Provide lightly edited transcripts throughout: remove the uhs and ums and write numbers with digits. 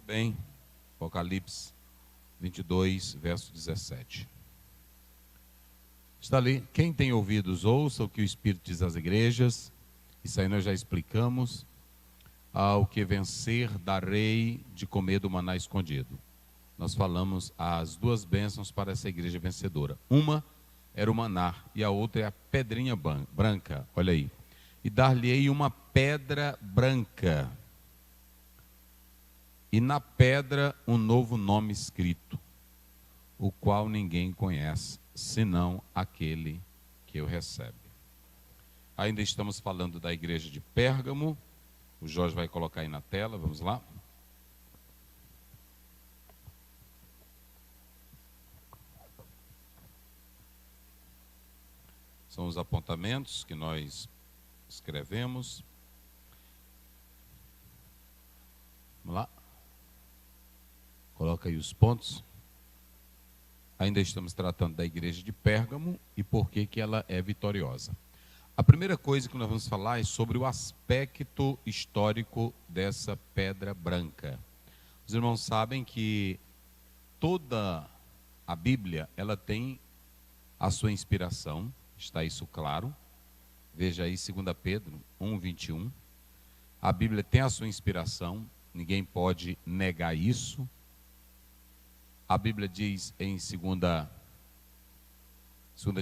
Bem, Apocalipse 22, verso 17. Está ali, quem tem ouvidos ouça o que o Espírito diz às igrejas. Isso aí nós já explicamos. Ao que vencer, darei de comer do maná escondido. Nós falamos as duas bênçãos para essa igreja vencedora. Uma era o maná e a outra é a pedrinha branca, olha aí. E dar-lhe-ei uma pedra branca, e na pedra um novo nome escrito, o qual ninguém conhece, senão aquele que o recebe. Ainda estamos falando da igreja de Pérgamo. O Jorge vai colocar aí na tela, vamos lá. São os apontamentos que nós escrevemos. Vamos lá. Coloca aí os pontos. Ainda estamos tratando da igreja de Pérgamo e por que ela é vitoriosa. A primeira coisa que nós vamos falar é sobre o aspecto histórico dessa pedra branca. Os irmãos sabem que toda a Bíblia, ela tem a sua inspiração, está isso claro. Veja aí 2 Pedro 1, 21. A Bíblia tem a sua inspiração, ninguém pode negar isso. A Bíblia diz em 2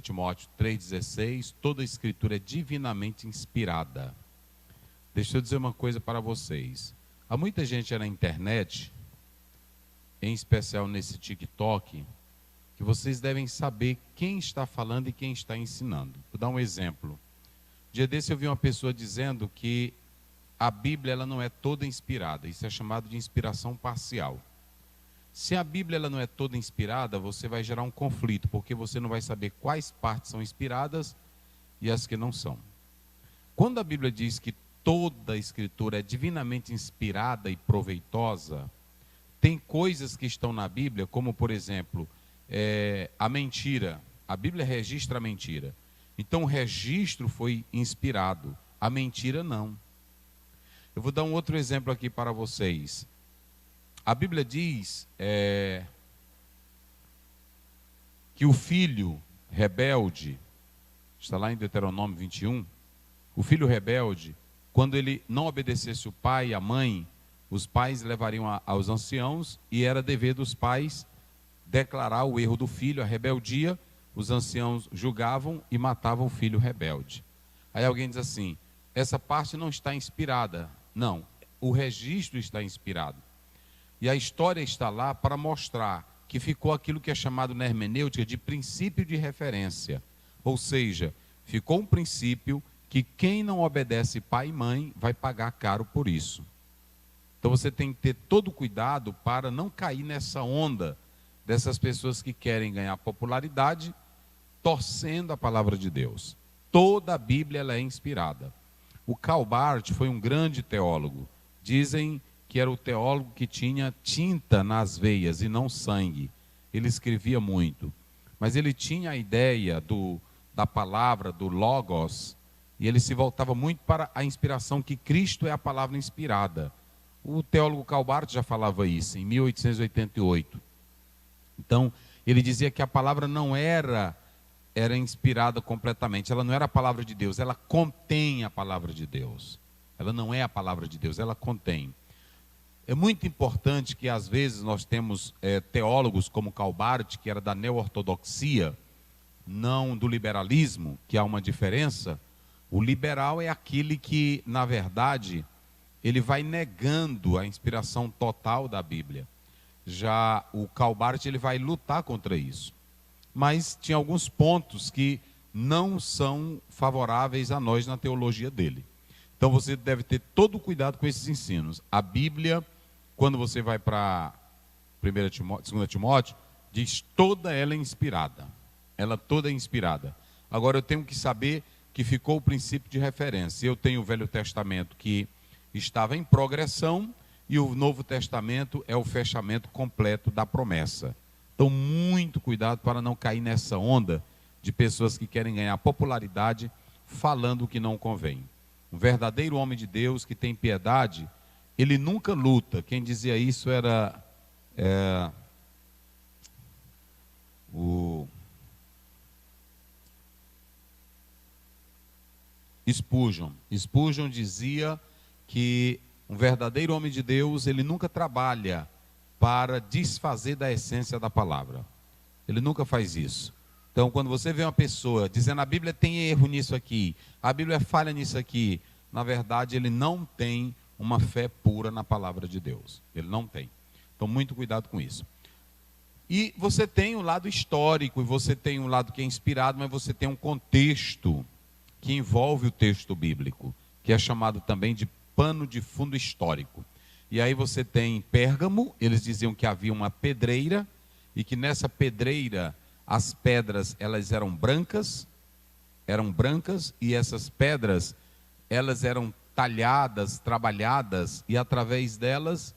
Timóteo 3,16, toda a escritura é divinamente inspirada. Deixa eu dizer uma coisa para vocês. Há muita gente na internet, em especial nesse TikTok, que vocês devem saber quem está falando e quem está ensinando. Vou dar um exemplo. Dia desse eu vi uma pessoa dizendo que a Bíblia ela não é toda inspirada. Isso é chamado de inspiração parcial. Se a Bíblia ela não é toda inspirada, você vai gerar um conflito, porque você não vai saber quais partes são inspiradas e as que não são. Quando a Bíblia diz que toda a Escritura é divinamente inspirada e proveitosa, tem coisas que estão na Bíblia, como por exemplo, a mentira. A Bíblia registra a mentira. Então o registro foi inspirado, a mentira não. Eu vou dar um outro exemplo aqui para vocês. A Bíblia diz que o filho rebelde, está lá em Deuteronômio 21, o filho rebelde, quando ele não obedecesse o pai e a mãe, os pais levariam aos anciãos e era dever dos pais declarar o erro do filho, a rebeldia. Os anciãos julgavam e matavam o filho rebelde. Aí alguém diz assim, essa parte não está inspirada. Não, o registro está inspirado. E a história está lá para mostrar que ficou aquilo que é chamado na hermenêutica de princípio de referência. Ou seja, ficou um princípio que quem não obedece pai e mãe vai pagar caro por isso. Então você tem que ter todo cuidado para não cair nessa onda dessas pessoas que querem ganhar popularidade torcendo a palavra de Deus. Toda a Bíblia ela é inspirada. O Karl Barth foi um grande teólogo. Dizem que era o teólogo que tinha tinta nas veias e não sangue. Ele escrevia muito. Mas ele tinha a ideia da palavra, do logos, e ele se voltava muito para a inspiração, que Cristo é a palavra inspirada. O teólogo Karl Barth já falava isso, em 1888. Então, ele dizia que a palavra não era inspirada completamente, ela não era a palavra de Deus, ela contém a palavra de Deus. Ela não é a palavra de Deus, ela contém. É muito importante que às vezes nós temos teólogos como Karl Barth, que era da neo-ortodoxia, não do liberalismo, que há uma diferença. O liberal é aquele que, na verdade, ele vai negando a inspiração total da Bíblia. Já o Karl Barth, ele vai lutar contra isso. Mas tinha alguns pontos que não são favoráveis a nós na teologia dele. Então você deve ter todo cuidado com esses ensinos. A Bíblia, quando você vai para 2 Timóteo, diz toda ela é inspirada. Ela toda é inspirada. Agora eu tenho que saber que ficou o princípio de referência. Eu tenho o Velho Testamento que estava em progressão e o Novo Testamento é o fechamento completo da promessa. Então muito cuidado para não cair nessa onda de pessoas que querem ganhar popularidade falando o que não convém. Um verdadeiro homem de Deus que tem piedade, ele nunca luta. Quem dizia isso era o Spurgeon. Spurgeon dizia que um verdadeiro homem de Deus, ele nunca trabalha para desfazer da essência da palavra. Ele nunca faz isso. Então, quando você vê uma pessoa dizendo a Bíblia tem erro nisso aqui, a Bíblia falha nisso aqui, na verdade ele não tem uma fé pura na palavra de Deus. Ele não tem. Então, muito cuidado com isso. E você tem um lado histórico, e você tem um lado que é inspirado, mas você tem um contexto que envolve o texto bíblico, que é chamado também de pano de fundo histórico. E aí você tem Pérgamo, eles diziam que havia uma pedreira, e que nessa pedreira as pedras elas eram brancas, e essas pedras elas eram talhadas, trabalhadas, e através delas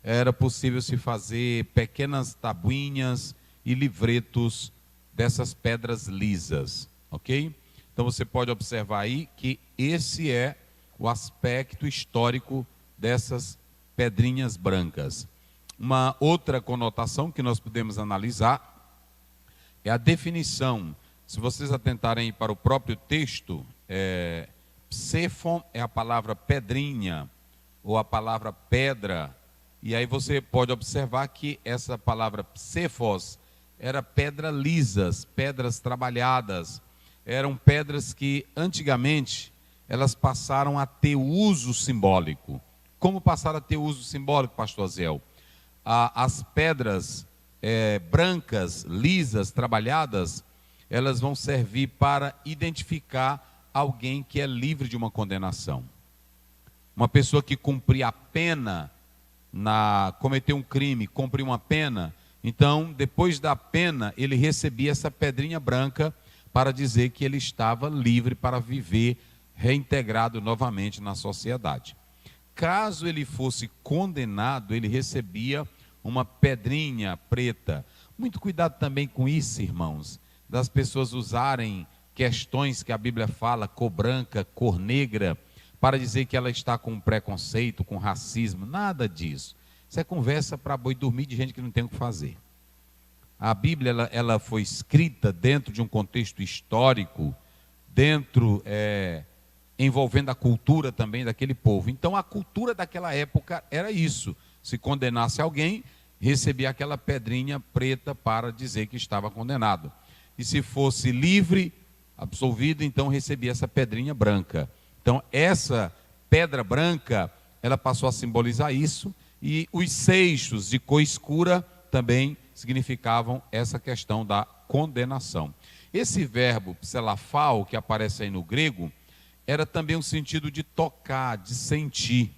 era possível se fazer pequenas tabuinhas e livretos dessas pedras lisas, ok? Então você pode observar aí que esse é o aspecto histórico dessas pedrinhas brancas. Uma outra conotação que nós podemos analisar é a definição. Se vocês atentarem para o próprio texto, psephon é a palavra pedrinha, ou a palavra pedra, e aí você pode observar que essa palavra psephos era pedra lisas, pedras trabalhadas, eram pedras que antigamente elas passaram a ter uso simbólico. Como passaram a ter uso simbólico, pastor Zéu? As pedras brancas, lisas, trabalhadas, elas vão servir para identificar alguém que é livre de uma condenação. Uma pessoa que cumpria a pena, cometeu um crime, cumpriu uma pena, então depois da pena ele recebia essa pedrinha branca para dizer que ele estava livre para viver reintegrado novamente na sociedade. Caso ele fosse condenado, ele recebia uma pedrinha preta. Muito cuidado também com isso, irmãos, das pessoas usarem questões que a Bíblia fala, cor branca, cor negra, para dizer que ela está com preconceito, com racismo. Nada disso. Isso é conversa para boi dormir de gente que não tem o que fazer. A Bíblia ela foi escrita dentro de um contexto histórico, envolvendo a cultura também daquele povo. Então a cultura daquela época era isso. Se condenasse alguém, recebia aquela pedrinha preta para dizer que estava condenado. E se fosse livre, absolvido, então recebia essa pedrinha branca. Então essa pedra branca, ela passou a simbolizar isso, e os seixos de cor escura também significavam essa questão da condenação. Esse verbo pselafal, que aparece aí no grego, era também um sentido de tocar, de sentir.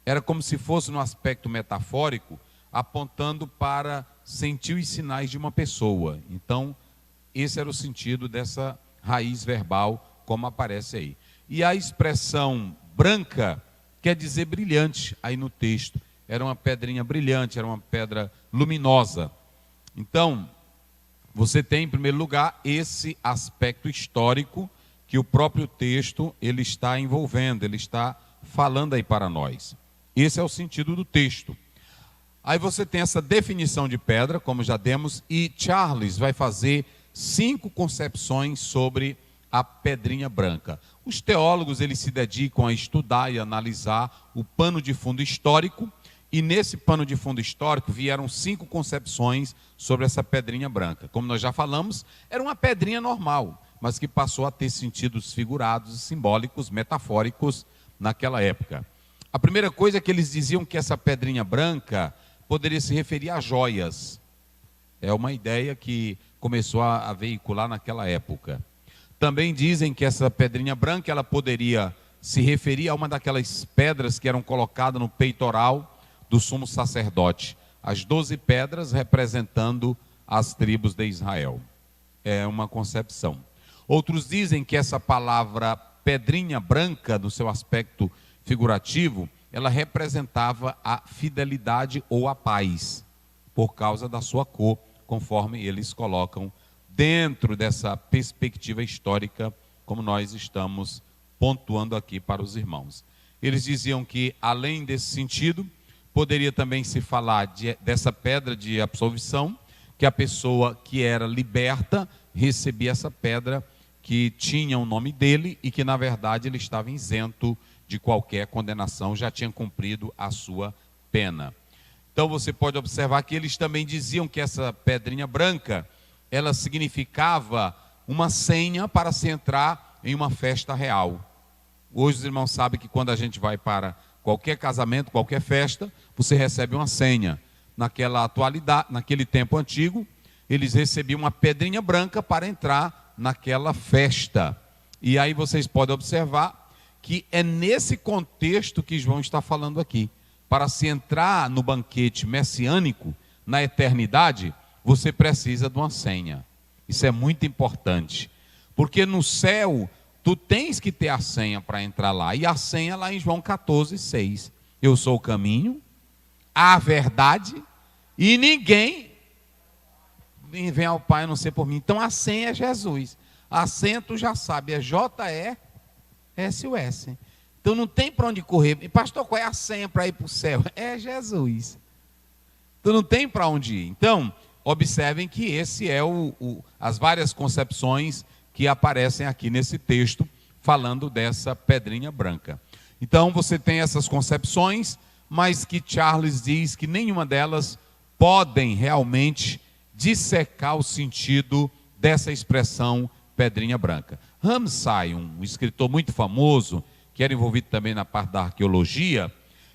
Era como se fosse no aspecto metafórico, apontando para sentir os sinais de uma pessoa. Então, esse era o sentido dessa raiz verbal, como aparece aí. E a expressão branca quer dizer brilhante aí no texto. Era uma pedrinha brilhante, era uma pedra luminosa. Então, você tem, em primeiro lugar, esse aspecto histórico que o próprio texto ele está envolvendo, ele está falando aí para nós. Esse é o sentido do texto. Aí você tem essa definição de pedra, como já demos, e Charles vai fazer 5 concepções sobre a pedrinha branca. Os teólogos eles se dedicam a estudar e analisar o pano de fundo histórico, e nesse pano de fundo histórico vieram 5 concepções sobre essa pedrinha branca. Como nós já falamos, era uma pedrinha normal, mas que passou a ter sentidos figurados, simbólicos, metafóricos naquela época. A primeira coisa é que eles diziam que essa pedrinha branca poderia se referir a joias. É uma ideia que começou a veicular naquela época. Também dizem que essa pedrinha branca ela poderia se referir a uma daquelas pedras que eram colocadas no peitoral do sumo sacerdote. As 12 pedras representando as tribos de Israel. É uma concepção. Outros dizem que essa palavra pedrinha branca, no seu aspecto figurativo, ela representava a fidelidade ou a paz, por causa da sua cor, conforme eles colocam dentro dessa perspectiva histórica, como nós estamos pontuando aqui para os irmãos. eles diziam que, além desse sentido, poderia também se falar dessa pedra de absolvição, que a pessoa que era liberta recebia essa pedra que tinha o nome dele e que, na verdade, ele estava isento de qualquer condenação, já tinha cumprido a sua pena. Então você pode observar que eles também diziam que essa pedrinha branca, ela significava uma senha para se entrar em uma festa real. Hoje os irmãos sabem que quando a gente vai para qualquer casamento, qualquer festa, você recebe uma senha. Naquela atualidade, naquele tempo antigo, eles recebiam uma pedrinha branca para entrar naquela festa. E aí vocês podem observar que é nesse contexto que João está falando aqui. Para se entrar no banquete messiânico, na eternidade, você precisa de uma senha. Isso é muito importante. Porque no céu, tu tens que ter a senha para entrar lá. E a senha lá em João 14:6. Eu sou o caminho, a verdade, e ninguém vem ao Pai a não ser por mim. Então a senha é Jesus. A senha tu já sabe, é JESUS. Então não tem para onde correr. E pastor, qual é a senha para ir para o céu? É Jesus. Então não tem para onde ir. Então, observem que esse é as várias concepções que aparecem aqui nesse texto, falando dessa pedrinha branca. Então você tem essas concepções, mas que Charles diz que nenhuma delas podem realmente dissecar o sentido dessa expressão pedrinha branca. Ramsay, um escritor muito famoso, que era envolvido também na parte da arqueologia,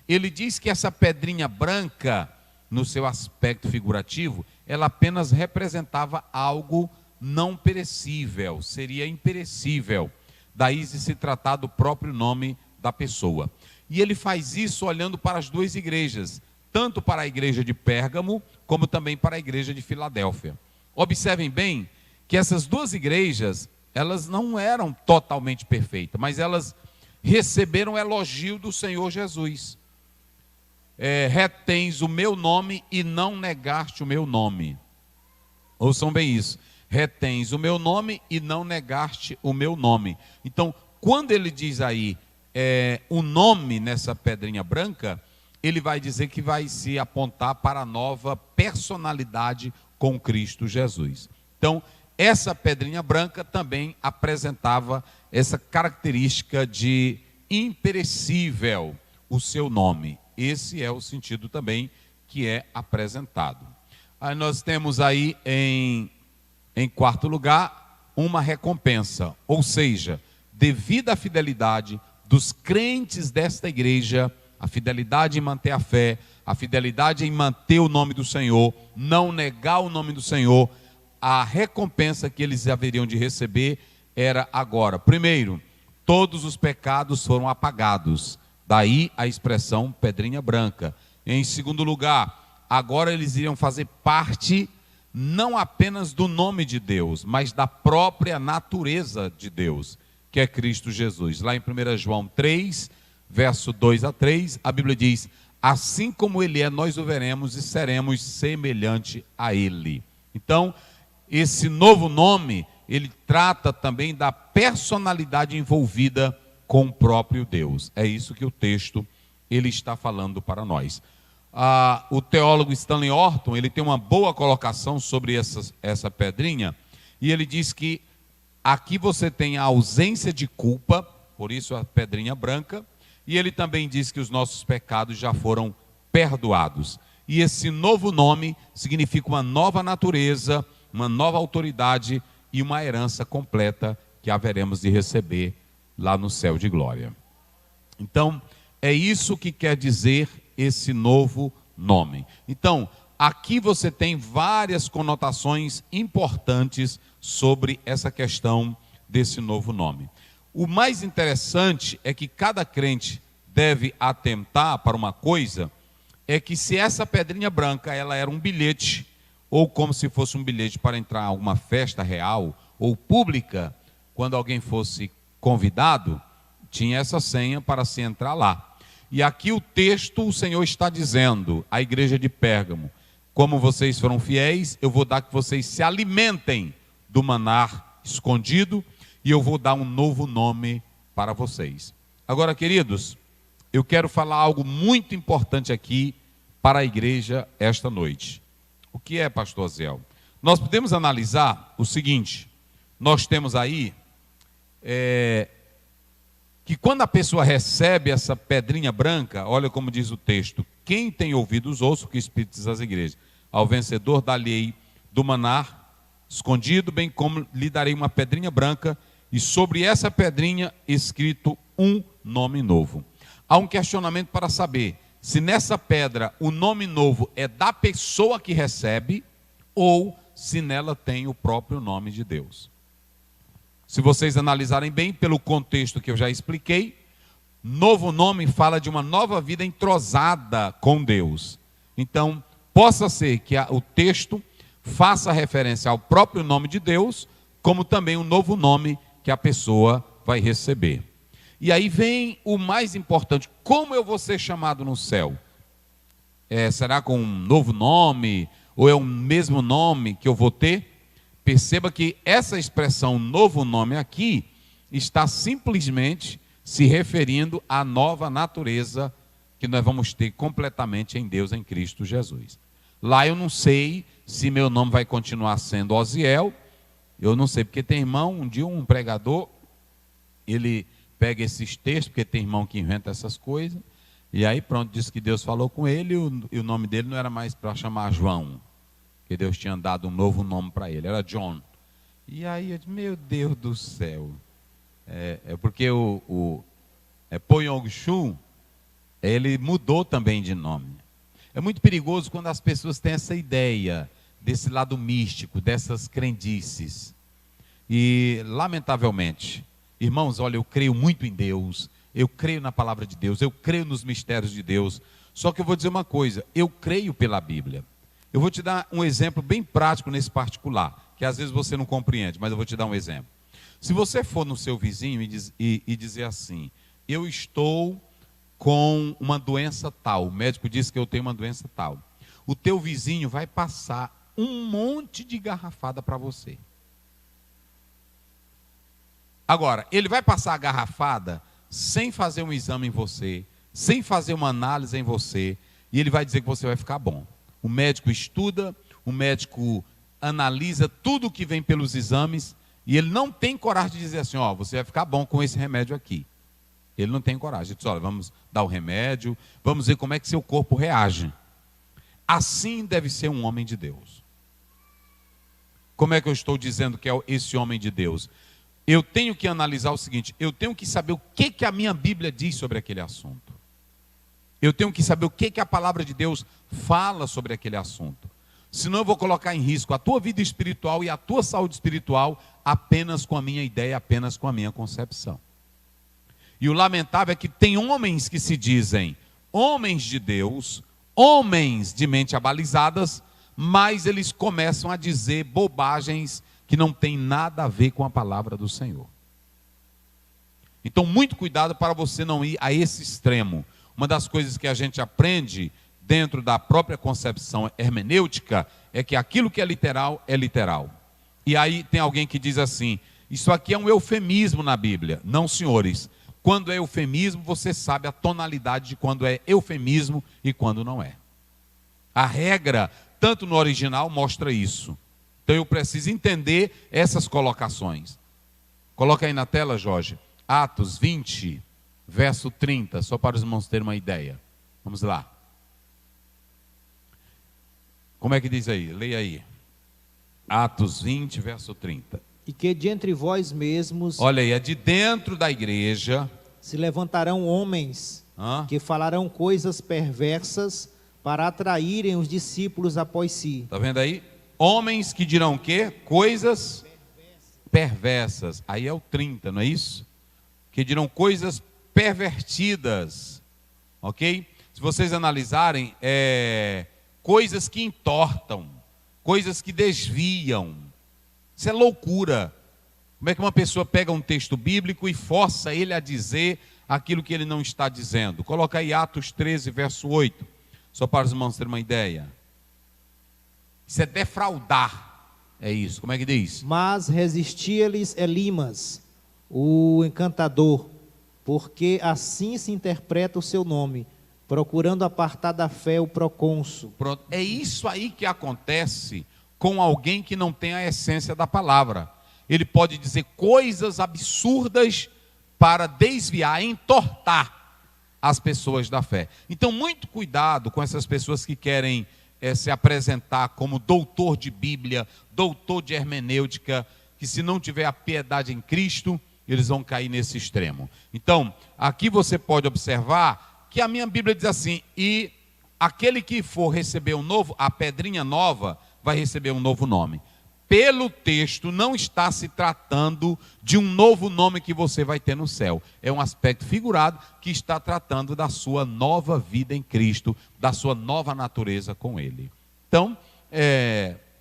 ele diz que essa pedrinha branca, no seu aspecto figurativo, ela apenas representava algo não perecível, seria imperecível. Daí se tratar do próprio nome da pessoa. E ele faz isso olhando para as duas igrejas, tanto para a igreja de Pérgamo, como também para a igreja de Filadélfia. Observem bem que essas duas igrejas, elas não eram totalmente perfeitas, mas elas receberam o elogio do Senhor Jesus. Retens o meu nome e não negaste o meu nome. Ouçam bem isso. Retens o meu nome e não negaste o meu nome. Então, quando ele diz aí o nome nessa pedrinha branca, ele vai dizer que vai se apontar para a nova personalidade com Cristo Jesus. Então, essa pedrinha branca também apresentava essa característica de imperecível, o seu nome. Esse é o sentido também que é apresentado. Aí nós temos aí em quarto lugar, uma recompensa, ou seja, devido à fidelidade dos crentes desta igreja, a fidelidade em manter a fé, a fidelidade em manter o nome do Senhor, não negar o nome do Senhor, a recompensa que eles haveriam de receber era agora. Primeiro, todos os pecados foram apagados. Daí a expressão pedrinha branca. Em segundo lugar, agora eles iriam fazer parte não apenas do nome de Deus, mas da própria natureza de Deus, que é Cristo Jesus. Lá em 1 João 3, verso 2 a 3, a Bíblia diz: assim como Ele é, nós o veremos e seremos semelhante a Ele. Então, esse novo nome, ele trata também da personalidade envolvida com o próprio Deus. É isso que o texto ele está falando para nós. O teólogo Stanley Orton, ele tem uma boa colocação sobre essa pedrinha, e ele diz que aqui você tem a ausência de culpa, por isso a pedrinha branca, e ele também diz que os nossos pecados já foram perdoados. E esse novo nome significa uma nova natureza, uma nova autoridade e uma herança completa que haveremos de receber lá no céu de glória. Então, é isso que quer dizer esse novo nome. Então, aqui você tem várias conotações importantes sobre essa questão desse novo nome. O mais interessante é que cada crente deve atentar para uma coisa, é que se essa pedrinha branca ela era um bilhete, ou como se fosse um bilhete para entrar em alguma festa real ou pública, quando alguém fosse convidado, tinha essa senha para se entrar lá. E aqui o texto, o Senhor está dizendo à igreja de Pérgamo: como vocês foram fiéis, eu vou dar que vocês se alimentem do maná escondido, e eu vou dar um novo nome para vocês. Agora, queridos, eu quero falar algo muito importante aqui para a igreja esta noite. O que é, pastor Zéu? Nós podemos analisar o seguinte: nós temos aí que quando a pessoa recebe essa pedrinha branca, olha como diz o texto: quem tem ouvidos ouça o que o Espírito diz às igrejas. Ao vencedor dar-lhe do maná escondido, bem como lhe darei uma pedrinha branca, e sobre essa pedrinha escrito um nome novo. Há um questionamento para saber se nessa pedra o nome novo é da pessoa que recebe ou se nela tem o próprio nome de Deus. Se vocês analisarem bem, pelo contexto que eu já expliquei, novo nome fala de uma nova vida entrosada com Deus. Então, possa ser que o texto faça referência ao próprio nome de Deus, como também um novo nome que a pessoa vai receber. E aí vem o mais importante: como eu vou ser chamado no céu? Será com um novo nome? Ou é o mesmo nome que eu vou ter? Perceba que essa expressão novo nome aqui está simplesmente se referindo à nova natureza que nós vamos ter completamente em Deus, em Cristo Jesus. Lá eu não sei se meu nome vai continuar sendo Osiel, eu não sei, porque tem irmão, um dia um pregador, ele pega esses textos, porque tem irmão que inventa essas coisas, e aí pronto, disse que Deus falou com ele, e o nome dele não era mais para chamar João, que Deus tinha dado um novo nome para ele, era John. E aí eu disse: meu Deus do céu, porque o Po Yong-chun, ele mudou também de nome. É muito perigoso quando as pessoas têm essa ideia desse lado místico, dessas crendices. E, lamentavelmente, irmãos, olha, eu creio muito em Deus, eu creio na palavra de Deus, eu creio nos mistérios de Deus. Só que eu vou dizer uma coisa: eu creio pela Bíblia. Eu vou te dar um exemplo bem prático nesse particular, que às vezes você não compreende, mas eu vou te dar um exemplo. Se você for no seu vizinho e dizer assim: eu estou com uma doença tal, o médico disse que eu tenho uma doença tal, o teu vizinho vai passar um monte de garrafada para você. Agora, ele vai passar a garrafada sem fazer um exame em você, sem fazer uma análise em você, e ele vai dizer que você vai ficar bom. O médico estuda, o médico analisa tudo que vem pelos exames, e ele não tem coragem de dizer assim: ó, você vai ficar bom com esse remédio aqui. Ele não tem coragem. Ele diz: olha, vamos dar o remédio, vamos ver como é que seu corpo reage. Assim deve ser um homem de Deus. Como é que eu estou dizendo que é esse homem de Deus? Eu tenho que analisar o seguinte: eu tenho que saber o que a minha Bíblia diz sobre aquele assunto. Eu tenho que saber o que a palavra de Deus fala sobre aquele assunto. Senão eu vou colocar em risco a tua vida espiritual e a tua saúde espiritual apenas com a minha ideia, apenas com a minha concepção. E o lamentável é que tem homens que se dizem homens de Deus, homens de mente abalizadas, mas eles começam a dizer bobagens que não tem nada a ver com a palavra do Senhor. Então, muito cuidado para você não ir a esse extremo. Uma das coisas que a gente aprende dentro da própria concepção hermenêutica é que aquilo que é literal é literal. E aí tem alguém que diz assim: isso aqui é um eufemismo na Bíblia. Não, senhores. Quando é eufemismo, você sabe a tonalidade de quando é eufemismo e quando não é. A regra, tanto no original, mostra isso. Então eu preciso entender essas colocações. Coloca aí na tela, Jorge. Atos 20, verso 30, só para os irmãos terem uma ideia. Vamos lá. Como é que diz aí? Leia aí. Atos 20, verso 30. E que de entre vós mesmos... Olha aí, é de dentro da igreja... se levantarão homens que falarão coisas perversas para atraírem os discípulos após si. Está vendo aí? Homens que dirão o quê? Coisas perversas. Aí é o 30, não é isso? Que dirão coisas pervertidas. Ok? Se vocês analisarem, coisas que entortam, coisas que desviam. Isso é loucura. Como é que uma pessoa pega um texto bíblico e força ele a dizer aquilo que ele não está dizendo? Coloca aí Atos 13, verso 8, só para os irmãos terem uma ideia. Isso é defraudar, é isso. Como é que diz? Mas resistia-lhes Elimas, o encantador, porque assim se interpreta o seu nome, procurando apartar da fé o procônsul. Pronto. É isso aí que acontece com alguém que não tem a essência da palavra. Ele pode dizer coisas absurdas para desviar, entortar as pessoas da fé. Então, muito cuidado com essas pessoas que querem se apresentar como doutor de Bíblia, doutor de hermenêutica, que se não tiver a piedade em Cristo, eles vão cair nesse extremo. Então, aqui você pode observar que a minha Bíblia diz assim: e aquele que for receber a pedrinha nova, vai receber um novo nome. Pelo texto, não está se tratando de um novo nome que você vai ter no céu. É um aspecto figurado que está tratando da sua nova vida em Cristo, da sua nova natureza com Ele. Então,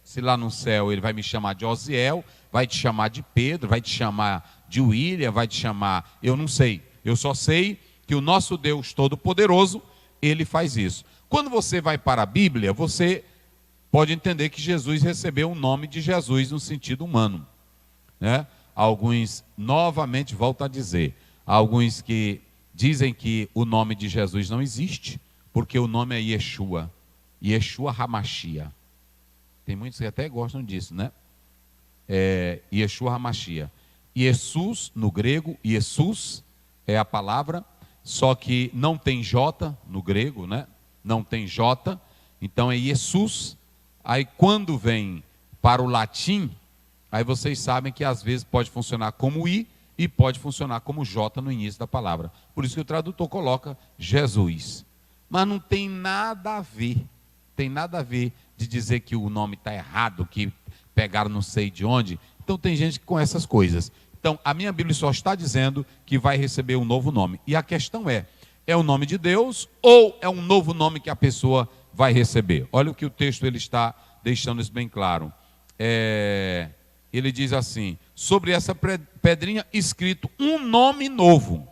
se lá no céu ele vai me chamar de Osiel, vai te chamar de Pedro, vai te chamar de William, vai te chamar, eu não sei. Eu só sei que o nosso Deus Todo-Poderoso, Ele faz isso. Quando você vai para a Bíblia, você pode entender que Jesus recebeu o nome de Jesus no sentido humano, né? Alguns, novamente, volto a dizer, alguns que dizem que o nome de Jesus não existe, porque o nome é Yeshua, Yeshua HaMashiach. Tem muitos que até gostam disso, né? Yeshua HaMashiach. Jesus, no grego, Jesus é a palavra, só que não tem J no grego, né? Não tem J, então é Jesus. Aí quando vem para o latim, aí vocês sabem que às vezes pode funcionar como I e pode funcionar como J no início da palavra. Por isso que o tradutor coloca Jesus. Mas não tem nada a ver, de dizer que o nome está errado, que pegaram não sei de onde. Então tem gente com essas coisas. Então a minha Bíblia só está dizendo que vai receber um novo nome. E a questão é o nome de Deus ou é um novo nome que a pessoa vai receber? Olha o que o texto ele está deixando isso bem claro. Ele diz assim: sobre essa pedrinha escrito um nome novo.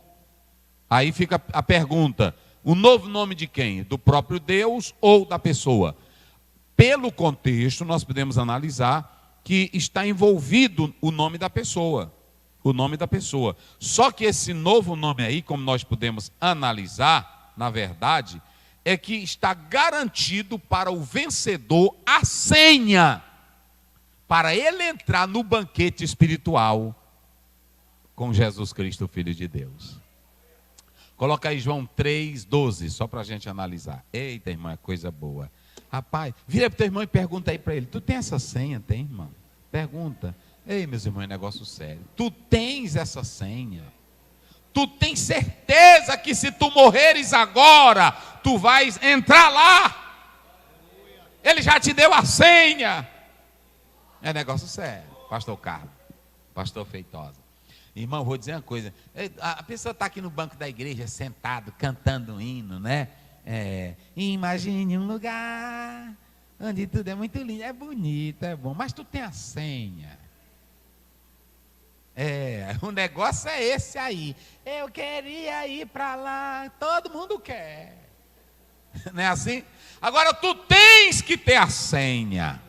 Aí fica a pergunta: o novo nome de quem? Do próprio Deus ou da pessoa? Pelo contexto, nós podemos analisar que está envolvido o nome da pessoa. O nome da pessoa. Só que esse novo nome aí, como nós podemos analisar, na verdade, é que está garantido para o vencedor a senha para ele entrar no banquete espiritual com Jesus Cristo, Filho de Deus. Coloca aí João 3,12, só para a gente analisar. Eita, irmão, é coisa boa. Rapaz, vira para o teu irmão e pergunta aí para ele: tu tem essa senha? Tem, irmão? Pergunta. Ei, meus irmãos, é negócio sério. Tu tens essa senha? Tu tens certeza que se tu morreres agora, tu vais entrar lá? Ele já te deu a senha. É negócio sério, pastor Carlos, pastor Feitosa. Irmão, vou dizer uma coisa. A pessoa está aqui no banco da igreja, sentado, cantando um hino, né? Imagine um lugar onde tudo é muito lindo, é bonito, é bom, mas tu tem a senha. O negócio é esse aí. Eu queria ir para lá, todo mundo quer. Não é assim? Agora tu tens que ter a senha.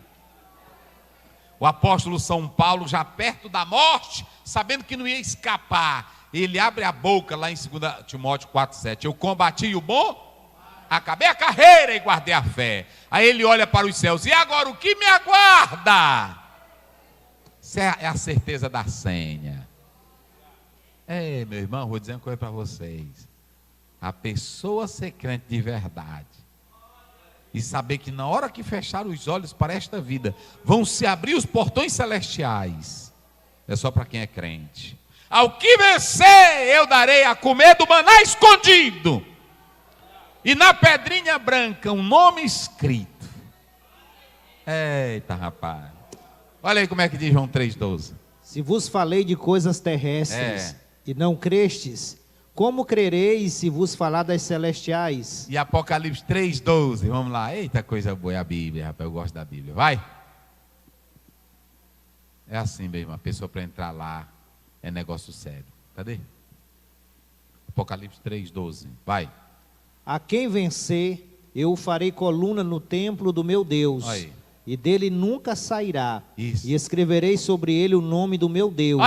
O apóstolo São Paulo, já perto da morte, sabendo que não ia escapar, ele abre a boca lá em 2 Timóteo 4,7. Eu combati o bom, acabei a carreira e guardei a fé. Aí ele olha para os céus: e agora o que me aguarda? Essa é a certeza da senha. Meu irmão, vou dizer uma coisa para vocês. A pessoa ser crente de verdade e saber que na hora que fechar os olhos para esta vida, vão se abrir os portões celestiais, é só para quem é crente. Ao que vencer, eu darei a comer do maná escondido, e na pedrinha branca um nome escrito. Eita, rapaz. Olha aí como é que diz João 3,12. Se vos falei de coisas terrestres e não crestes, como crereis se vos falar das celestiais? E Apocalipse 3,12, vamos lá. Eita, coisa boa, é a Bíblia, rapaz, eu gosto da Bíblia. Vai. É assim mesmo, a pessoa para entrar lá é negócio sério. Cadê? Apocalipse 3,12, vai. A quem vencer, eu farei coluna no templo do meu Deus. Aí. E dele nunca sairá. Isso. E escreverei sobre ele o nome do meu Deus.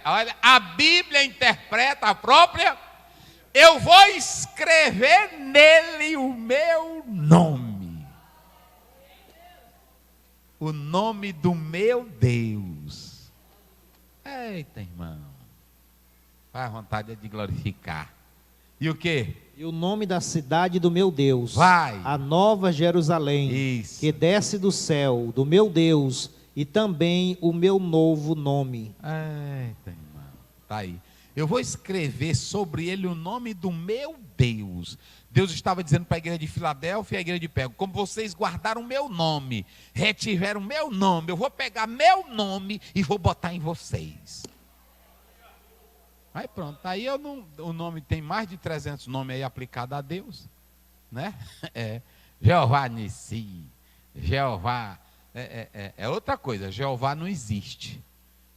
Olha, a Bíblia interpreta a própria eu vou escrever nele o meu nome. O nome do meu Deus. Eita, irmão. Faz vontade de glorificar. E o quê? E o nome da cidade do meu Deus. Vai. A nova Jerusalém. Isso. Que desce do céu, do meu Deus. E também o meu novo nome. Eita, irmão. Tá aí. Eu vou escrever sobre ele o nome do meu Deus. Deus estava dizendo para a igreja de Filadélfia e a igreja de Pérgamo: como vocês guardaram o meu nome, retiveram o meu nome, eu vou pegar meu nome e vou botar em vocês. Aí pronto, aí o nome tem mais de 300 nomes aí aplicados a Deus, né? Jeová Nissi, Jeová, é outra coisa, Jeová não existe.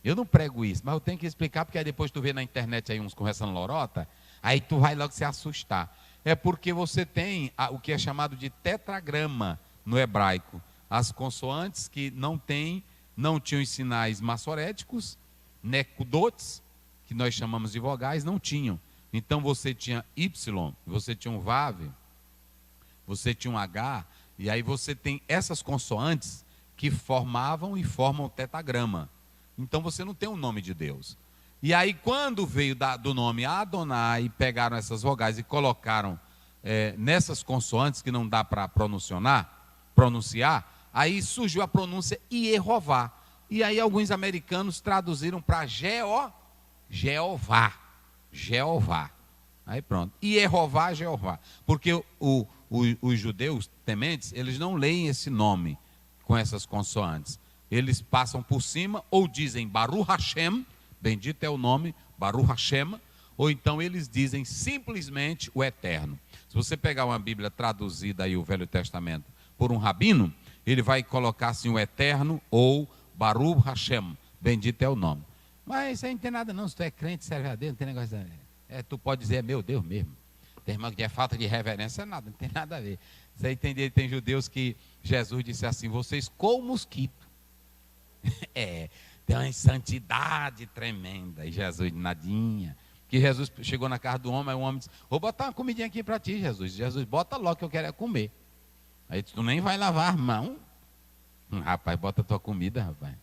Eu não prego isso, mas eu tenho que explicar, porque aí depois tu vê na internet aí uns conversando lorota, aí tu vai logo se assustar. É porque você tem o que é chamado de tetragrama no hebraico. As consoantes que não tinham os sinais maçoréticos, nekudotes, que nós chamamos de vogais, não tinham. Então você tinha Y, você tinha um Vav, você tinha um H, e aí você tem essas consoantes que formavam e formam o tetragrama. Então você não tem o nome de Deus. E aí quando veio do nome Adonai, pegaram essas vogais e colocaram nessas consoantes que não dá para pronunciar, aí surgiu a pronúncia Yehová. E aí alguns americanos traduziram para Jeová. Aí pronto. Yehová, Jeová. Porque os judeus tementes, eles não leem esse nome com essas consoantes. Eles passam por cima, ou dizem Baruch Hashem, bendito é o nome, Baruch Hashem, ou então eles dizem simplesmente o Eterno. Se você pegar uma Bíblia traduzida aí, o Velho Testamento, por um rabino, ele vai colocar assim o Eterno ou Baruch Hashem, bendito é o nome. Mas isso aí não tem nada não, se tu é crente, serve a Deus, não tem negócio tu pode dizer, é meu Deus mesmo. Tem irmão que é falta de reverência, nada, não tem nada a ver. Você entende, tem judeus que Jesus disse assim, vocês com mosquito. Tem uma santidade tremenda. E Jesus, nadinha. Que Jesus chegou na casa do homem, aí o homem disse, vou botar uma comidinha aqui para ti, Jesus. Jesus, bota logo que eu quero comer. Aí tu nem vai lavar a mão. Rapaz, bota a tua comida, rapaz.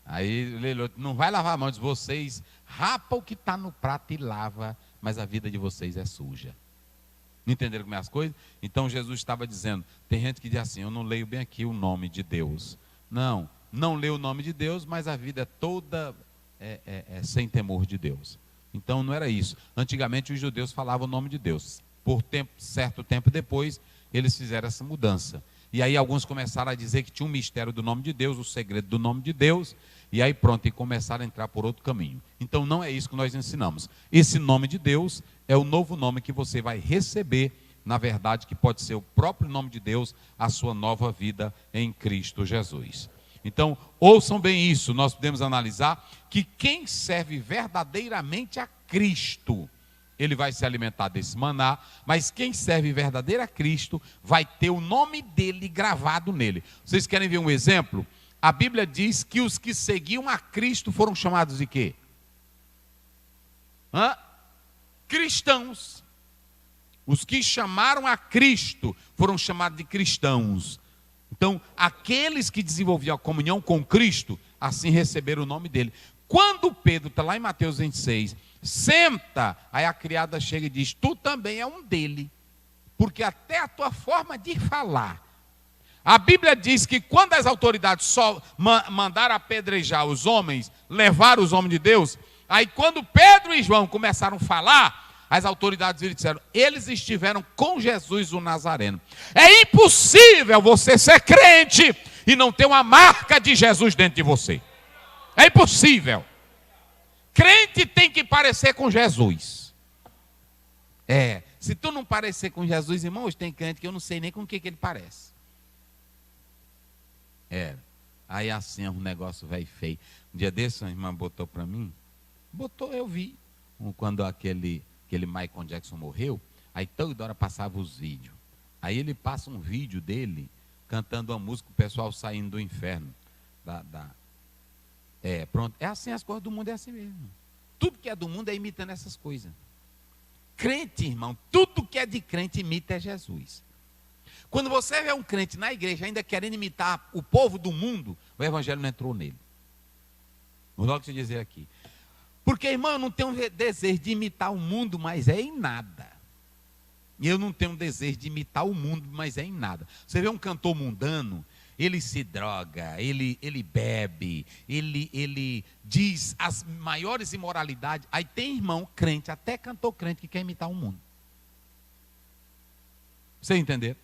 Aí ele não vai lavar a mão, diz, vocês rapa o que está no prato e lava, mas a vida de vocês é suja. Não entenderam como é as coisas? Então Jesus estava dizendo, tem gente que diz assim, eu não leio bem aqui o nome de Deus. Não lê o nome de Deus, mas a vida é toda sem temor de Deus. Então não era isso. Antigamente os judeus falavam o nome de Deus. Por certo tempo depois, eles fizeram essa mudança. E aí alguns começaram a dizer que tinha um mistério do nome de Deus, o segredo do nome de Deus, e aí pronto, e começaram a entrar por outro caminho. Então não é isso que nós ensinamos. Esse nome de Deus é o novo nome que você vai receber, na verdade, que pode ser o próprio nome de Deus, a sua nova vida em Cristo Jesus. Então, ouçam bem isso, nós podemos analisar que quem serve verdadeiramente a Cristo, ele vai se alimentar desse maná, mas quem serve verdadeiro a Cristo, vai ter o nome dele gravado nele. Vocês querem ver um exemplo? A Bíblia diz que os que seguiam a Cristo foram chamados de quê? Cristãos. Os que chamaram a Cristo foram chamados de cristãos. Então, aqueles que desenvolviam a comunhão com Cristo, assim receberam o nome dele. Quando Pedro está lá em Mateus 26, senta, aí a criada chega e diz, tu também é um dele, porque até a tua forma de falar. A Bíblia diz que quando as autoridades só mandaram apedrejar os homens, levaram os homens de Deus, aí quando Pedro e João começaram a falar, as autoridades viram e disseram, eles estiveram com Jesus o Nazareno. É impossível você ser crente e não ter uma marca de Jesus dentro de você. É impossível. Crente tem que parecer com Jesus. Se tu não parecer com Jesus, irmãos, tem crente que eu não sei nem com o que ele parece. Aí assim é um negócio velho feio. Um dia desse, uma irmã botou para mim, eu vi, quando aquele Michael Jackson morreu, aí toda hora passava os vídeos. Aí ele passa um vídeo dele, cantando uma música, o pessoal saindo do inferno. Pronto, é assim as coisas do mundo, é assim mesmo. Tudo que é do mundo é imitando essas coisas. crente, irmão, tudo que é de crente imita Jesus. Quando você vê um crente na igreja ainda querendo imitar o povo do mundo, o evangelho não entrou nele. Vou logo te dizer aqui. Porque, irmão, eu não tenho desejo de imitar o mundo, mas é em nada. E eu não tenho desejo de imitar o mundo, mas é em nada. Você vê um cantor mundano, ele se droga, ele bebe, ele diz as maiores imoralidades. Aí tem irmão crente, até cantor crente, que quer imitar o mundo. Você entender?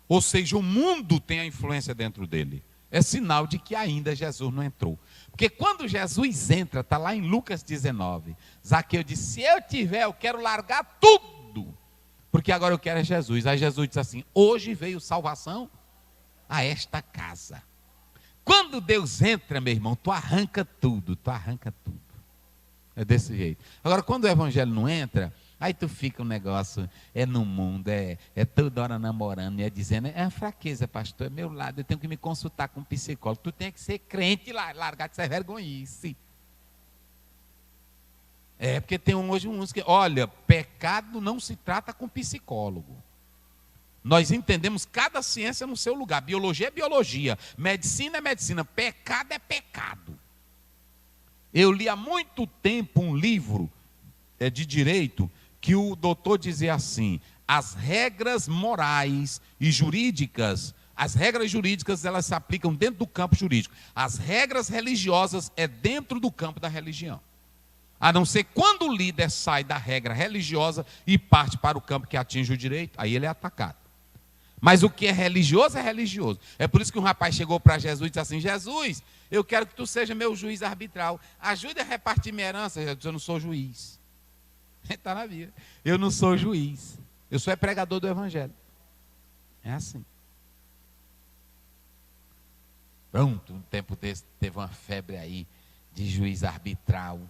Ou seja, o mundo tem a influência dentro dele. É sinal de que ainda Jesus não entrou. Porque quando Jesus entra, está lá em Lucas 19. Zaqueu disse, se eu tiver, eu quero largar tudo. Porque agora eu quero é Jesus. Aí Jesus disse assim, hoje veio salvação a esta casa. Quando Deus entra, meu irmão, tu arranca tudo, É desse jeito. Agora, quando o evangelho não entra, aí tu fica um negócio, é no mundo, é toda hora namorando, e é dizendo, é uma fraqueza, pastor, é meu lado, eu tenho que me consultar com um psicólogo. Tu tem que ser crente lá, largar de ser vergonhice. É, porque tem hoje uns que, olha, pecado não se trata com psicólogo. Nós entendemos cada ciência no seu lugar. Biologia é biologia, medicina é medicina, pecado é pecado. Eu li há muito tempo um livro de direito que o doutor dizia assim, as regras morais e jurídicas, elas se aplicam dentro do campo jurídico. As regras religiosas é dentro do campo da religião. A não ser quando o líder sai da regra religiosa e parte para o campo que atinge o direito, aí ele é atacado. Mas o que é religioso é religioso. É por isso que um rapaz chegou para Jesus e disse assim, Jesus, eu quero que tu seja meu juiz arbitral. Ajude a repartir minha herança. Jesus disse, eu não sou juiz. Está na Bíblia. Eu não sou juiz. Eu sou pregador do evangelho. É assim. Pronto, um tempo desse teve uma febre aí de juiz arbitral,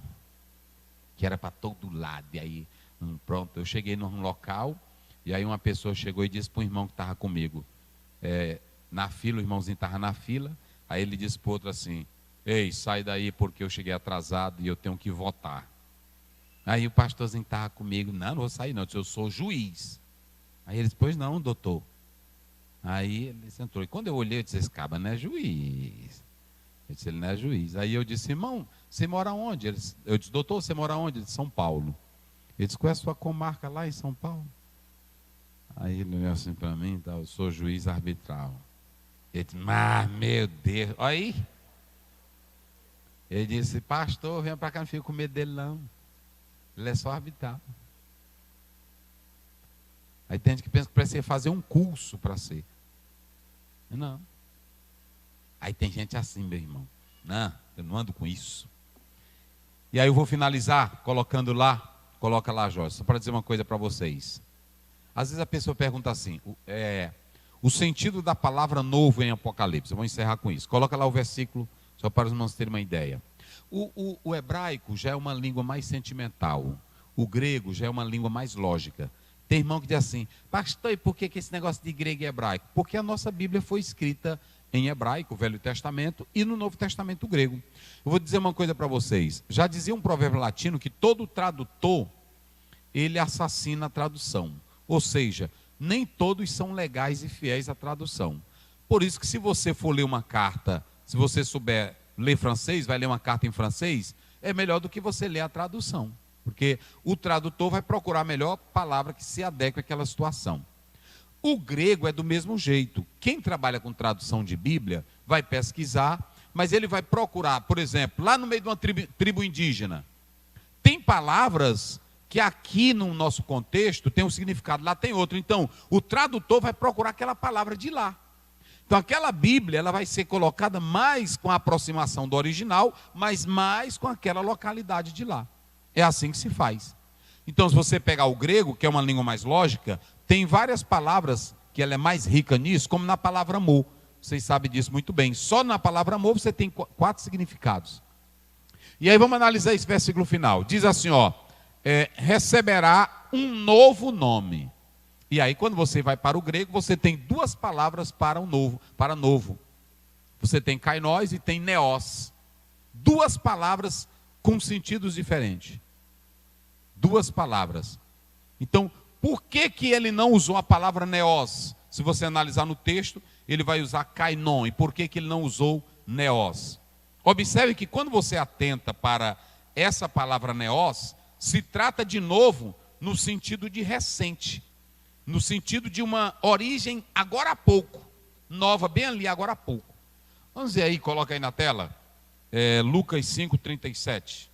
que era para todo lado. E aí, pronto, eu cheguei num local, e aí uma pessoa chegou e disse para o irmão que estava comigo, na fila, o irmãozinho estava na fila, aí ele disse para o outro assim, ei, sai daí porque eu cheguei atrasado e eu tenho que votar. Aí o pastorzinho estava comigo, não vou sair não, eu disse, eu sou juiz. Aí ele disse, pois não, doutor. Aí ele sentou, e quando eu olhei, eu disse, esse cabra não é juiz. Ele disse, ele não é juiz. Aí eu disse, irmão, você mora onde? Eu disse, doutor, você mora onde? Ele disse, São Paulo. Ele disse, qual é a sua comarca lá em São Paulo? Aí ele olhou assim para mim, tá, eu sou juiz arbitral. Ele disse, meu Deus, olha aí. Ele disse, pastor, venha para cá, não fica com medo dele não. Ele é só arbitral. Aí tem gente que pensa que precisa fazer um curso para ser. Não. Aí tem gente assim, meu irmão. Não, eu não ando com isso. E aí eu vou finalizar colocando lá, coloca lá, Jorge, só para dizer uma coisa para vocês. Às vezes a pessoa pergunta assim, o sentido da palavra novo em Apocalipse. Eu vou encerrar com isso. Coloca lá o versículo, só para os irmãos terem uma ideia. O hebraico já é uma língua mais sentimental. O grego já é uma língua mais lógica. Tem irmão que diz assim, pastor, e por que esse negócio de grego e hebraico? Porque a nossa Bíblia foi escrita em hebraico, o Velho Testamento, e no Novo Testamento grego. Eu vou dizer uma coisa para vocês. Já dizia um provérbio latino que todo tradutor, ele assassina a tradução. Ou seja, nem todos são legais e fiéis à tradução. Por isso que se você for ler uma carta, se você souber ler francês, vai ler uma carta em francês, é melhor do que você ler a tradução. Porque o tradutor vai procurar a melhor palavra que se adeque àquela situação. O grego é do mesmo jeito. Quem trabalha com tradução de Bíblia vai pesquisar, mas ele vai procurar, por exemplo, lá no meio de uma tribo indígena, tem palavras que aqui no nosso contexto tem um significado, lá tem outro. Então, o tradutor vai procurar aquela palavra de lá. Então, aquela Bíblia, ela vai ser colocada mais com a aproximação do original, mas mais com aquela localidade de lá. É assim que se faz. Então, se você pegar o grego, que é uma língua mais lógica, tem várias palavras que ela é mais rica nisso, como na palavra amor. Vocês sabem disso muito bem. Só na palavra amor você tem 4 significados. E aí vamos analisar esse versículo final. Diz assim, receberá um novo nome. E aí quando você vai para o grego, você tem 2 palavras para o novo, para novo. Você tem kainós e tem neos. 2 palavras com sentidos diferentes. 2 palavras. Então, por que ele não usou a palavra neos? Se você analisar no texto, ele vai usar kainon. E por que ele não usou neos? Observe que quando você atenta para essa palavra neos, se trata de novo no sentido de recente, no sentido de uma origem agora há pouco, nova, bem ali agora há pouco. Vamos ver aí, coloca aí na tela, Lucas 5:37.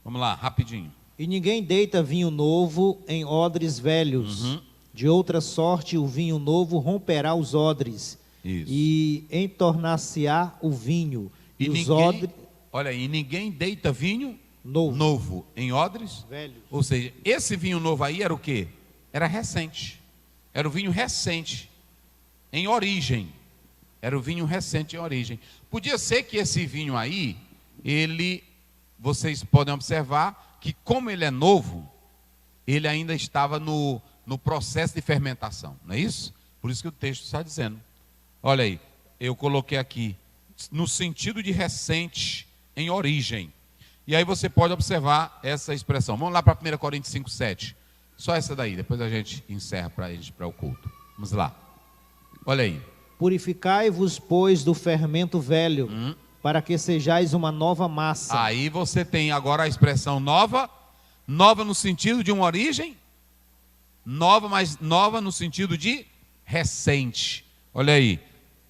Vamos lá, rapidinho. E ninguém deita vinho novo em odres velhos. De outra sorte, o vinho novo romperá os odres. Isso. E entornar-se-á o vinho. E os ninguém, odres... olha aí, ninguém deita vinho novo em odres velhos. Ou seja, esse vinho novo aí era o quê? Era recente. Era o vinho recente, em origem. Era o vinho recente em origem. Podia ser que esse vinho aí, vocês podem observar que como ele é novo, ele ainda estava no processo de fermentação, não é isso? Por isso que o texto está dizendo. Olha aí, eu coloquei aqui, no sentido de recente, em origem. E aí você pode observar essa expressão. Vamos lá para 1 Coríntios 5:7. Só essa daí, depois a gente encerra para o culto. Vamos lá. Olha aí. Purificai-vos, pois, do fermento velho, para que sejais uma nova massa. Aí você tem agora a expressão nova, nova no sentido de uma origem, nova, mas nova no sentido de recente. Olha aí,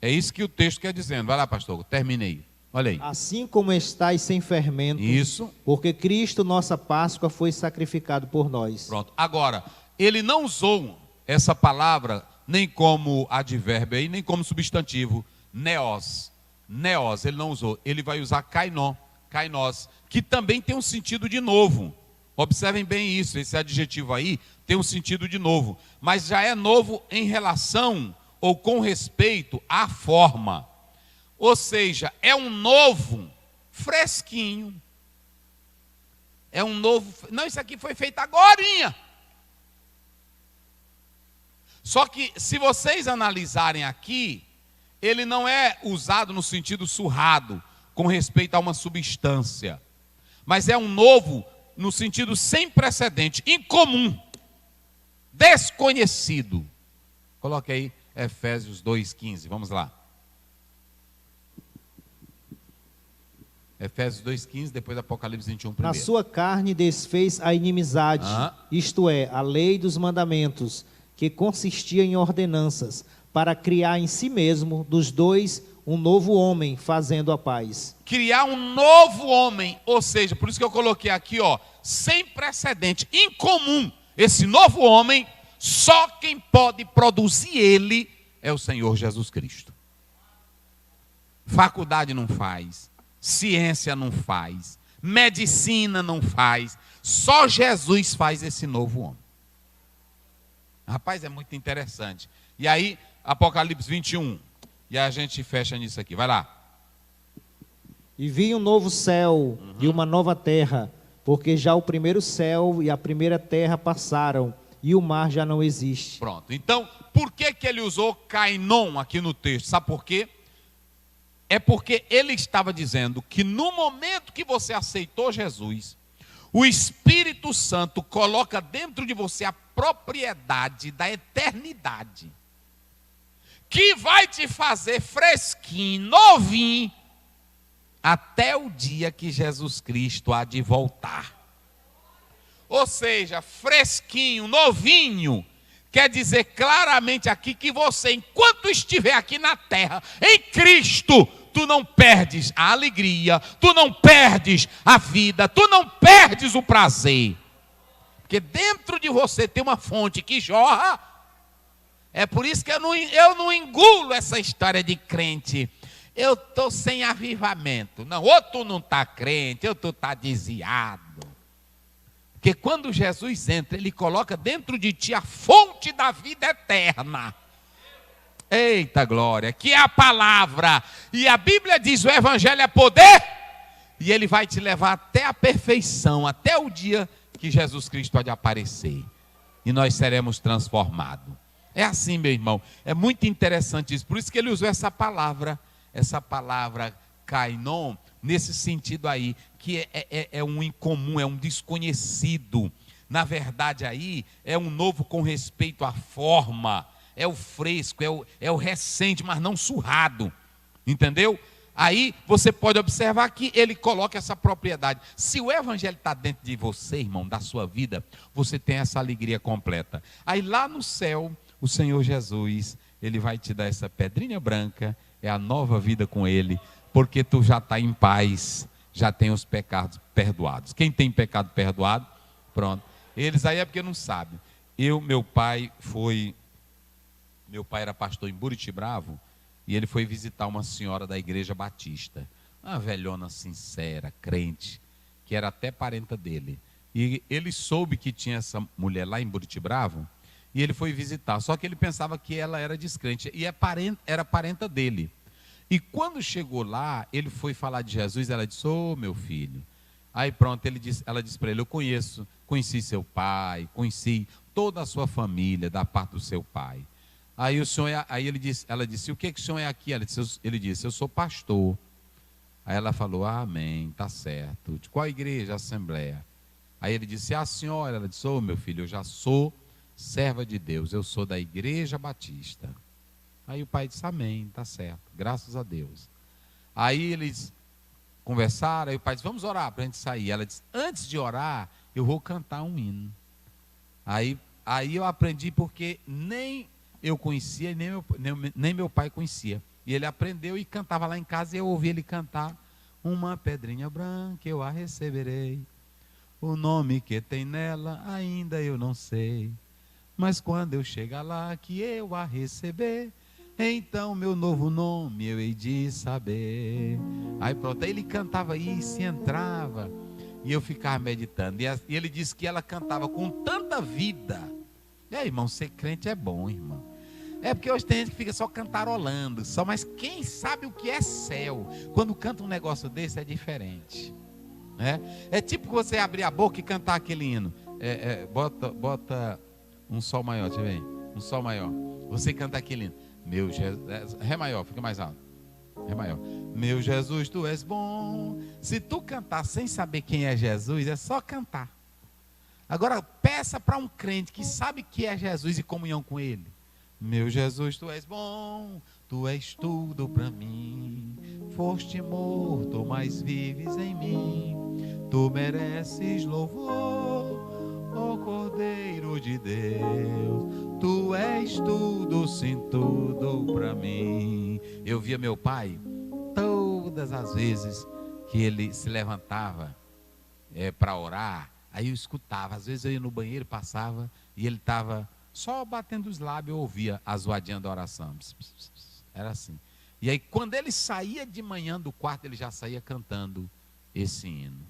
é isso que o texto quer dizendo. Vai lá, pastor, terminei. Olha aí. Assim como estáis sem fermento, isso, porque Cristo, nossa Páscoa, foi sacrificado por nós. Pronto. Agora, ele não usou essa palavra nem como advérbio aí, nem como substantivo, neos. Neos, ele não usou. Ele vai usar kainon, kainos, que também tem um sentido de novo. Observem bem isso, esse adjetivo aí tem um sentido de novo, mas já é novo em relação ou com respeito à forma. Ou seja, é um novo fresquinho. É um novo... Não, isso aqui foi feito agorinha. Só que, se vocês analisarem aqui, ele não é usado no sentido surrado, com respeito a uma substância. Mas é um novo no sentido sem precedente, incomum, desconhecido. Coloque aí Efésios 2:15, vamos lá. Efésios 2:15, depois Apocalipse 21 primeiro. Na sua carne desfez a inimizade, isto é, a lei dos mandamentos, que consistia em ordenanças, para criar em si mesmo, dos dois, um novo homem, fazendo a paz. Criar um novo homem, ou seja, por isso que eu coloquei aqui, sem precedente, incomum. Esse novo homem, só quem pode produzir ele é o Senhor Jesus Cristo. Faculdade não faz, ciência não faz, medicina não faz, só Jesus faz esse novo homem. Rapaz, é muito interessante. E aí, Apocalipse 21, e a gente fecha nisso aqui, vai lá. E vi um novo céu e uma nova terra, porque já o primeiro céu e a primeira terra passaram, e o mar já não existe. Pronto, então, por que ele usou kainon aqui no texto? Sabe por quê? É porque ele estava dizendo que no momento que você aceitou Jesus, o Espírito Santo coloca dentro de você a propriedade da eternidade, que vai te fazer fresquinho, novinho, até o dia que Jesus Cristo há de voltar. Ou seja, fresquinho, novinho, quer dizer claramente aqui que você, enquanto estiver aqui na terra, em Cristo, tu não perdes a alegria, tu não perdes a vida, tu não perdes o prazer. Porque dentro de você tem uma fonte que jorra. É por isso que eu não engulo essa história de crente. Eu estou sem avivamento. Não, ou tu não está crente, ou tu está desviado. Porque quando Jesus entra, ele coloca dentro de ti a fonte da vida eterna. Eita glória, que é a palavra. E a Bíblia diz, o evangelho é poder. E ele vai te levar até a perfeição, até o dia que Jesus Cristo há de aparecer. E nós seremos transformados. É assim, meu irmão. É muito interessante isso. Por isso que ele usou essa palavra kainon, nesse sentido aí, que é um incomum, é um desconhecido. Na verdade aí, é um novo com respeito à forma, é o fresco, é o recente, mas não surrado, entendeu? Aí você pode observar que ele coloca essa propriedade. Se o evangelho está dentro de você, irmão, da sua vida, você tem essa alegria completa. Aí lá no céu, o Senhor Jesus, ele vai te dar essa pedrinha branca, é a nova vida com ele, porque tu já está em paz, já tem os pecados perdoados. Quem tem pecado perdoado, pronto. Eles aí é porque não sabem. Meu pai era pastor em Buriti Bravo, e ele foi visitar uma senhora da igreja batista, uma velhona sincera, crente, que era até parenta dele. E ele soube que tinha essa mulher lá em Buriti Bravo, e ele foi visitar, só que ele pensava que ela era descrente, e era parenta dele. E quando chegou lá, ele foi falar de Jesus, ela disse: ô meu filho. Aí pronto, ela disse para ele: eu conheci seu pai, conheci toda a sua família da parte do seu pai. Aí ela disse: o que o senhor é aqui? Ele disse: eu sou pastor. Aí ela falou: amém, tá certo. De qual igreja? Assembleia. Aí ele disse: a senhora? Ela disse: ô meu filho, eu já sou serva de Deus, eu sou da igreja batista. Aí o pai disse: amém, tá certo, graças a Deus. Aí eles conversaram, aí o pai disse: vamos orar para a gente sair. Ela disse: antes de orar, eu vou cantar um hino. Aí eu aprendi, porque nem eu conhecia e nem meu pai conhecia. E ele aprendeu e cantava lá em casa, e eu ouvi ele cantar: uma pedrinha branca eu a receberei, o nome que tem nela ainda eu não sei, mas quando eu chegar lá que eu a receber, então meu novo nome eu hei de saber. Aí pronto, aí ele cantava isso e entrava, e eu ficava meditando, e ele disse que ela cantava com tanta vida. E aí, irmão, ser crente é bom, irmão. É porque hoje tem gente que fica só cantarolando, mas quem sabe o que é céu? Quando canta um negócio desse é diferente. É tipo você abrir a boca e cantar aquele hino. Bota um sol maior, deixa eu ver. Um sol maior. Você canta aquele hino. Meu Jesus, Ré maior, fica mais alto. Ré maior. Meu Jesus, tu és bom. Se tu cantar sem saber quem é Jesus, é só cantar. Agora peça para um crente que sabe que é Jesus e comunhão com ele. Meu Jesus, tu és bom, tu és tudo para mim. Foste morto, mas vives em mim. Tu mereces louvor, ó Cordeiro de Deus. Tu és tudo, sim, tudo para mim. Eu via meu pai, todas as vezes que ele se levantava para orar, aí eu escutava. Às vezes eu ia no banheiro, passava, e ele estava só batendo os lábios, eu ouvia a zoadinha da oração. Era assim. E aí, quando ele saía de manhã do quarto, ele já saía cantando esse hino.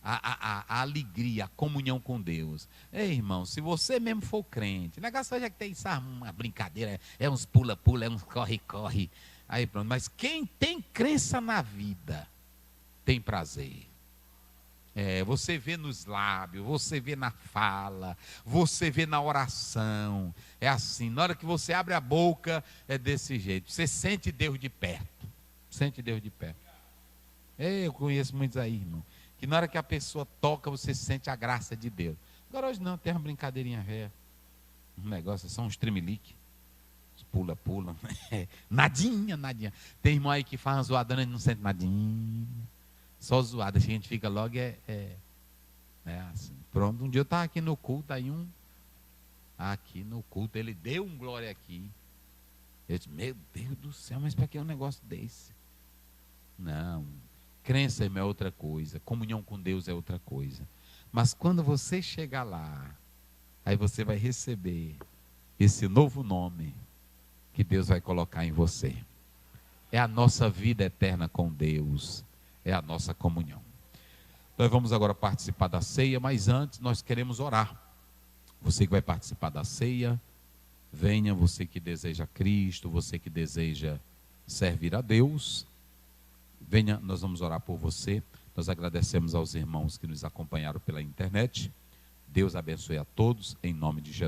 A alegria, a comunhão com Deus. Ei, irmão, se você mesmo for crente, o negócio hoje é que tem uma brincadeira, é uns pula-pula, é uns corre-corre. Aí pronto, mas quem tem crença na vida, tem prazer. Você vê nos lábios, você vê na fala, você vê na oração. É assim, na hora que você abre a boca, é desse jeito. Você sente Deus de perto. Sente Deus de perto. Eu conheço muitos aí, irmão, que na hora que a pessoa toca, você sente a graça de Deus. Agora hoje não, tem uma brincadeirinha velha. Um negócio, são uns tremelique. Pula-pula. Nadinha. Tem irmão aí que faz uma zoadana e não sente nadinha. Só zoada, a gente fica logo assim. Pronto, um dia eu estava aqui no culto, aqui no culto, ele deu um glória aqui. Eu disse: meu Deus do céu, mas para que um negócio desse? Não, crença, irmão, é outra coisa, comunhão com Deus é outra coisa. Mas quando você chegar lá, aí você vai receber esse novo nome que Deus vai colocar em você. É a nossa vida eterna com Deus. É a nossa comunhão. Nós vamos agora participar da ceia, mas antes nós queremos orar. Você que vai participar da ceia, venha. Você que deseja Cristo, você que deseja servir a Deus, venha, nós vamos orar por você. Nós agradecemos aos irmãos que nos acompanharam pela internet. Deus abençoe a todos, em nome de Jesus.